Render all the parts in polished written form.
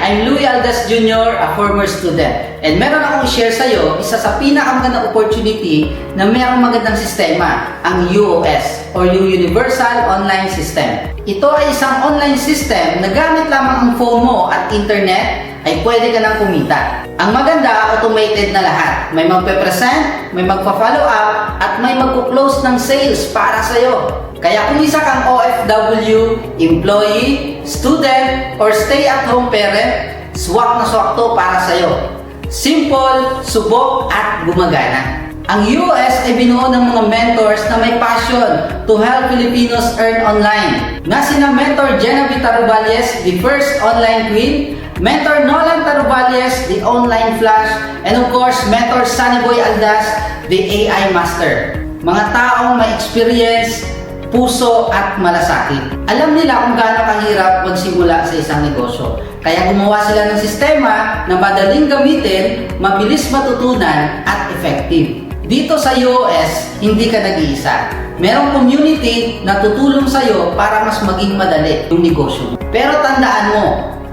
I'm Louie Aldas Jr., a former student. And meron akong i-share sa'yo isa sa pinakamagandang opportunity na mayroong magandang sistema, ang UOS or yung Universal Online System. Ito ay isang online system na gamit lamang ang phone mo at internet ay pwede ka nang kumita. Ang maganda, automated na lahat. May magpe-present, may magpa-follow up, at may magpo-close ng sales para sa'yo. Kaya kung isa kang OFW, employee, student, or stay-at-home parent, swak na swak to para sa'yo. Simple, subok, at gumagana. Ang UOS ay binuo ng mga mentors na may passion to help Filipinos earn online. Nga sina Mentor Genevieve Tarubales, the first online queen, Mentor Nolan Tarubales, the online flash, and of course, Mentor Sunnyboy Aldas, the AI master. Mga taong may experience, puso at malasakit. Alam nila kung gaano kahirap magsimula sa isang negosyo. Kaya gumawa sila ng sistema na madaling gamitin, mabilis matutunan at effective. Dito sa UOS, hindi ka nag-iisa. Merong community na tutulong sa'yo para mas maging madali yung negosyo. Pero tandaan mo,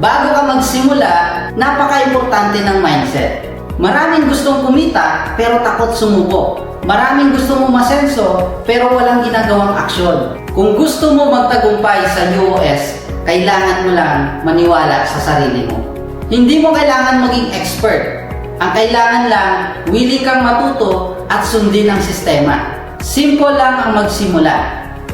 bago ka magsimula, napaka-importante ng mindset. Maraming gustong kumita pero takot sumubok. Maraming gusto mo masenso pero walang ginagawang aksyon. Kung gusto mo magtagumpay sa UOS, kailangan mo lang maniwala sa sarili mo. Hindi mo kailangan maging expert. Ang kailangan lang, willing kang matuto at sundin ang sistema. Simple lang ang magsimula.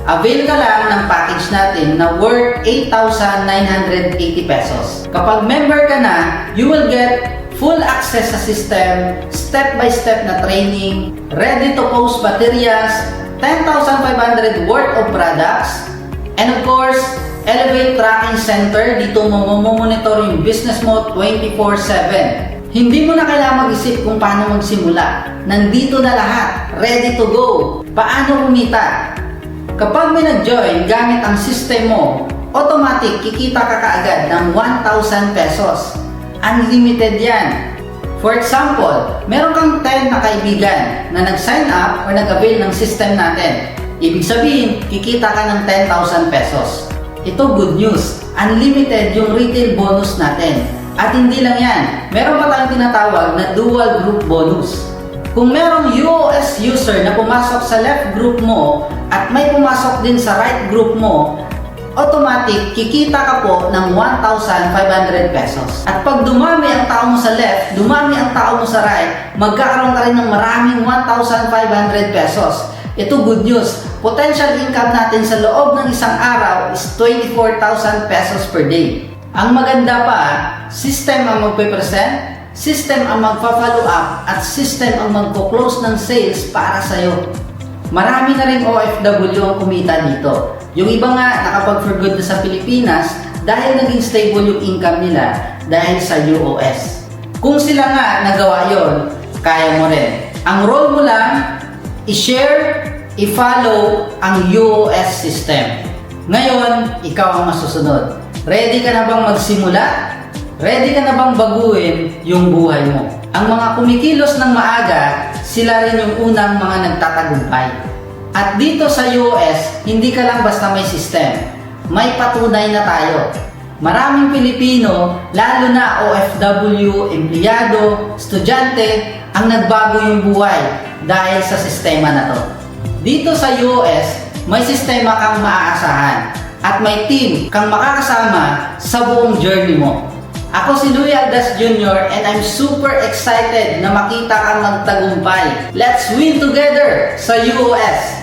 Avail ka lang ng package natin na worth 8,980 pesos. Kapag member ka na, you will get full access sa system, step-by-step na training, ready to post materials, 10,500 worth of products, and of course, Elevate Tracking Center. Dito mo monitor yung business mo 24/7. Hindi mo na kailangan mag-isip kung paano magsimula. Nandito na lahat, ready to go. Paano kumita? Kapag may nag-join gamit ang system mo, automatic kikita ka kaagad ng 1,000 pesos. Unlimited yan. For example, meron kang 10 na kaibigan na nag-sign up or nag-avail ng system natin. Ibig sabihin, kikita ka ng 10,000 pesos. Ito good news. Unlimited yung retail bonus natin. At hindi lang yan, meron pa tayong tinatawag na dual group bonus. Kung merong UOS user na pumasok sa left group mo at may pumasok din sa right group mo, automatic, kikita ka po ng 1,500 pesos. At pag dumami ang tao mo sa left, dumami ang tao mo sa right, magkakaroon ka rin ng maraming 1,500 pesos. Ito good news. Potential income natin sa loob ng isang araw is 24,000 pesos per day. Ang maganda pa, system ang magpe-present, system ang magpa-follow up, at system ang magpo-close ng sales para sa'yo. Marami na rin OFW ang kumita dito. Yung iba nga nakapag-for good na sa Pilipinas dahil naging stable yung income nila dahil sa UOS. Kung sila nga nagawa yon, kaya mo rin. Ang role mo lang, i-share, i-follow ang UOS system. Ngayon, ikaw ang masusunod. Ready ka na bang magsimula? Ready ka na bang baguhin yung buhay mo? Ang mga kumikilos ng maaga, sila rin yung unang mga nagtatagumpay. At dito sa UOS, hindi ka lang basta may system. May patunay na tayo. Maraming Pilipino, lalo na OFW, empleyado, estudyante, ang nagbago yung buhay dahil sa sistema na to. Dito sa UOS, may sistema kang maaasahan at may team kang makakasama sa buong journey mo. Ako si Louie Aldas Jr. and I'm super excited na makita kang magtagumpay. Let's win together sa UOS!